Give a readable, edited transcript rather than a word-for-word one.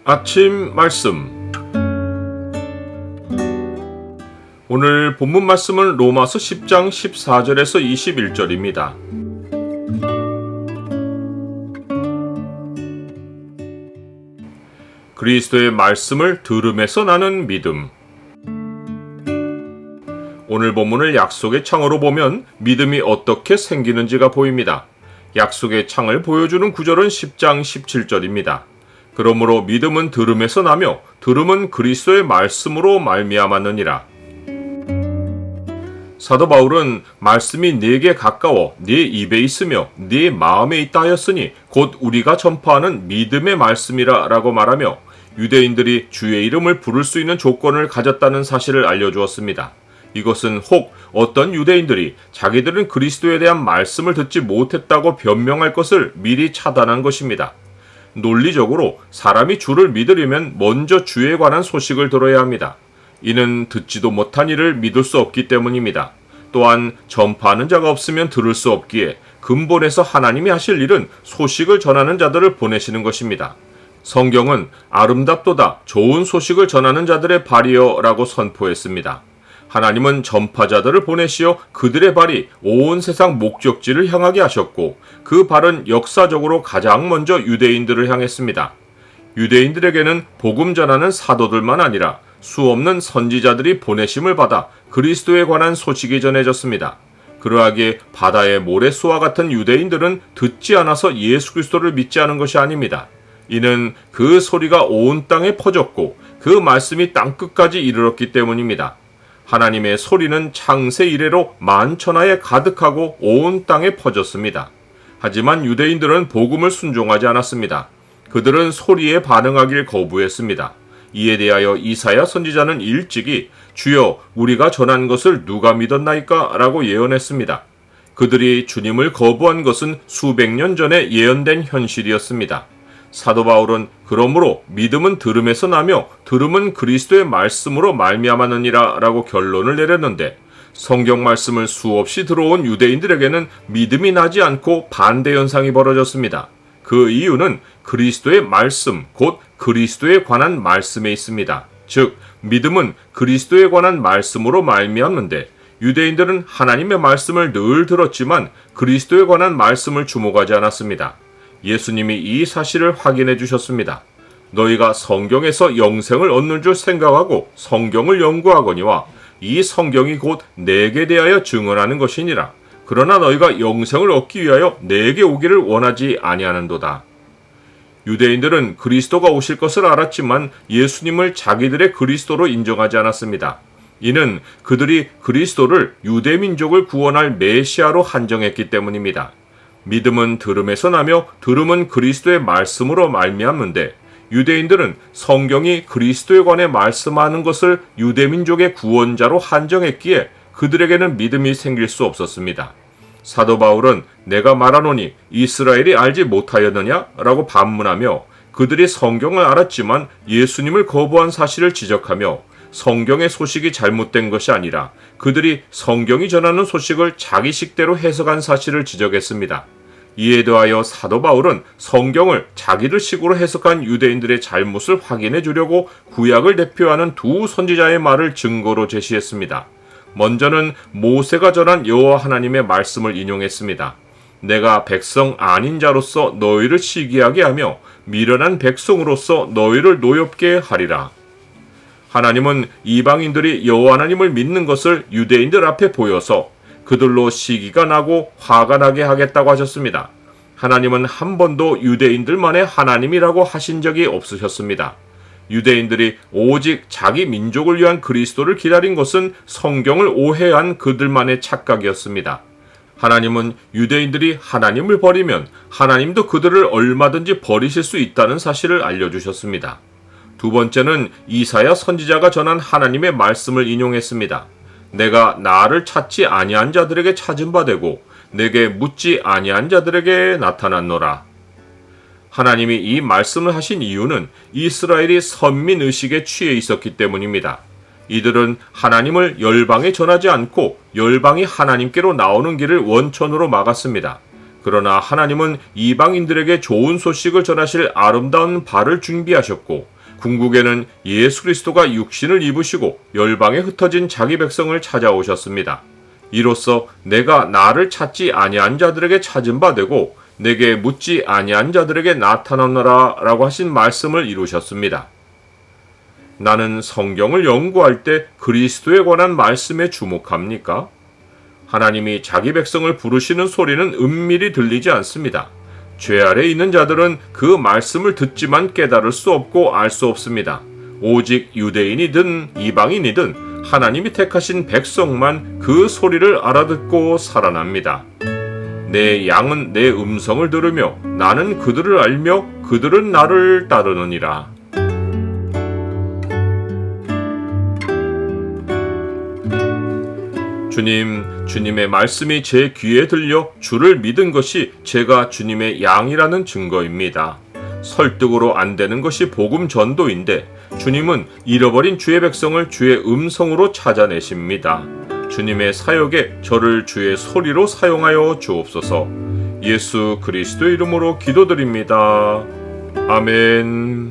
아침 말씀. 오늘 본문 말씀은 로마서 10장 14절에서 21절입니다. 그리스도의 말씀을 들음에서 나는 믿음. 오늘 본문을 약속의 창으로 보면 믿음이 어떻게 생기는지가 보입니다. 약속의 창을 보여주는 구절은 10장 17절입니다. 그러므로 믿음은 들음에서 나며 들음은 그리스도의 말씀으로 말미암았느니라. 사도 바울은 말씀이 네게 가까워 네 입에 있으며 네 마음에 있다 하였으니 곧 우리가 전파하는 믿음의 말씀이라 라고 말하며 유대인들이 주의 이름을 부를 수 있는 조건을 가졌다는 사실을 알려주었습니다. 이것은 혹 어떤 유대인들이 자기들은 그리스도에 대한 말씀을 듣지 못했다고 변명할 것을 미리 차단한 것입니다. 논리적으로 사람이 주를 믿으려면 먼저 주에 관한 소식을 들어야 합니다. 이는 듣지도 못한 이를 믿을 수 없기 때문입니다. 또한 전파하는 자가 없으면 들을 수 없기에 근본에서 하나님이 하실 일은 소식을 전하는 자들을 보내시는 것입니다. 성경은 아름답도다 좋은 소식을 전하는 자들의 발이여 라고 선포했습니다. 하나님은 전파자들을 보내시어 그들의 발이 온 세상 목적지를 향하게 하셨고 그 발은 역사적으로 가장 먼저 유대인들을 향했습니다. 유대인들에게는 복음 전하는 사도들만 아니라 수없는 선지자들이 보내심을 받아 그리스도에 관한 소식이 전해졌습니다. 그러하기에 바다의 모래수와 같은 유대인들은 듣지 않아서 예수 그리스도를 믿지 않은 것이 아닙니다. 이는 그 소리가 온 땅에 퍼졌고 그 말씀이 땅끝까지 이르렀기 때문입니다. 하나님의 소리는 창세 이래로 만천하에 가득하고 온 땅에 퍼졌습니다. 하지만 유대인들은 복음을 순종하지 않았습니다. 그들은 소리에 반응하길 거부했습니다. 이에 대하여 이사야 선지자는 일찍이 주여 우리가 전한 것을 누가 믿었나이까? 라고 예언했습니다. 그들이 주님을 거부한 것은 수백 년 전에 예언된 현실이었습니다. 사도 바울은 그러므로 믿음은 들음에서 나며 들음은 그리스도의 말씀으로 말미암았느니라 라고 결론을 내렸는데 성경 말씀을 수없이 들어온 유대인들에게는 믿음이 나지 않고 반대 현상이 벌어졌습니다. 그 이유는 그리스도의 말씀, 곧 그리스도에 관한 말씀에 있습니다. 즉 믿음은 그리스도에 관한 말씀으로 말미암는데 유대인들은 하나님의 말씀을 늘 들었지만 그리스도에 관한 말씀을 주목하지 않았습니다. 예수님이 이 사실을 확인해 주셨습니다. 너희가 성경에서 영생을 얻는 줄 생각하고 성경을 연구하거니와 이 성경이 곧 내게 대하여 증언하는 것이니라. 그러나 너희가 영생을 얻기 위하여 내게 오기를 원하지 아니하는도다. 유대인들은 그리스도가 오실 것을 알았지만 예수님을 자기들의 그리스도로 인정하지 않았습니다. 이는 그들이 그리스도를 유대민족을 구원할 메시아로 한정했기 때문입니다. 믿음은 들음에서 나며 들음은 그리스도의 말씀으로 말미암는데 유대인들은 성경이 그리스도에 관해 말씀하는 것을 유대민족의 구원자로 한정했기에 그들에게는 믿음이 생길 수 없었습니다. 사도 바울은 내가 말하노니 이스라엘이 알지 못하였느냐? 라고 반문하며 그들이 성경을 알았지만 예수님을 거부한 사실을 지적하며 성경의 소식이 잘못된 것이 아니라 그들이 성경이 전하는 소식을 자기 식대로 해석한 사실을 지적했습니다. 이에 대하여 사도 바울은 성경을 자기들 식으로 해석한 유대인들의 잘못을 확인해 주려고 구약을 대표하는 두 선지자의 말을 증거로 제시했습니다. 먼저는 모세가 전한 여호와 하나님의 말씀을 인용했습니다. 내가 백성 아닌 자로서 너희를 시기하게 하며 미련한 백성으로서 너희를 노엽게 하리라. 하나님은 이방인들이 여호와 하나님을 믿는 것을 유대인들 앞에 보여서 그들로 시기가 나고 화가 나게 하겠다고 하셨습니다. 하나님은 한 번도 유대인들만의 하나님이라고 하신 적이 없으셨습니다. 유대인들이 오직 자기 민족을 위한 그리스도를 기다린 것은 성경을 오해한 그들만의 착각이었습니다. 하나님은 유대인들이 하나님을 버리면 하나님도 그들을 얼마든지 버리실 수 있다는 사실을 알려주셨습니다. 두 번째는 이사야 선지자가 전한 하나님의 말씀을 인용했습니다. 내가 나를 찾지 아니한 자들에게 찾은 바 되고 내게 묻지 아니한 자들에게 나타났노라. 하나님이 이 말씀을 하신 이유는 이스라엘이 선민의식에 취해 있었기 때문입니다. 이들은 하나님을 열방에 전하지 않고 열방이 하나님께로 나오는 길을 원천으로 막았습니다. 그러나 하나님은 이방인들에게 좋은 소식을 전하실 아름다운 발을 준비하셨고 궁극에는 예수 그리스도가 육신을 입으시고 열방에 흩어진 자기 백성을 찾아오셨습니다. 이로써 내가 나를 찾지 아니한 자들에게 찾은 바 되고 내게 묻지 아니한 자들에게 나타나노라 라고 하신 말씀을 이루셨습니다. 나는 성경을 연구할 때 그리스도에 관한 말씀에 주목합니까? 하나님이 자기 백성을 부르시는 소리는 은밀히 들리지 않습니다. 죄 아래 있는 자들은 그 말씀을 듣지만 깨달을 수 없고 알 수 없습니다. 오직 유대인이든 이방인이든 하나님이 택하신 백성만 그 소리를 알아듣고 살아납니다. 내 양은 내 음성을 들으며 나는 그들을 알며 그들은 나를 따르느니라. 주님의 말씀이 제 귀에 들려 주를 믿은 것이 제가 주님의 양이라는 증거입니다. 설득으로 안 되는 것이 복음 전도인데 주님은 잃어버린 주의 백성을 주의 음성으로 찾아내십니다. 주님의 사역에 저를 주의 소리로 사용하여 주옵소서. 예수 그리스도 이름으로 기도드립니다. 아멘.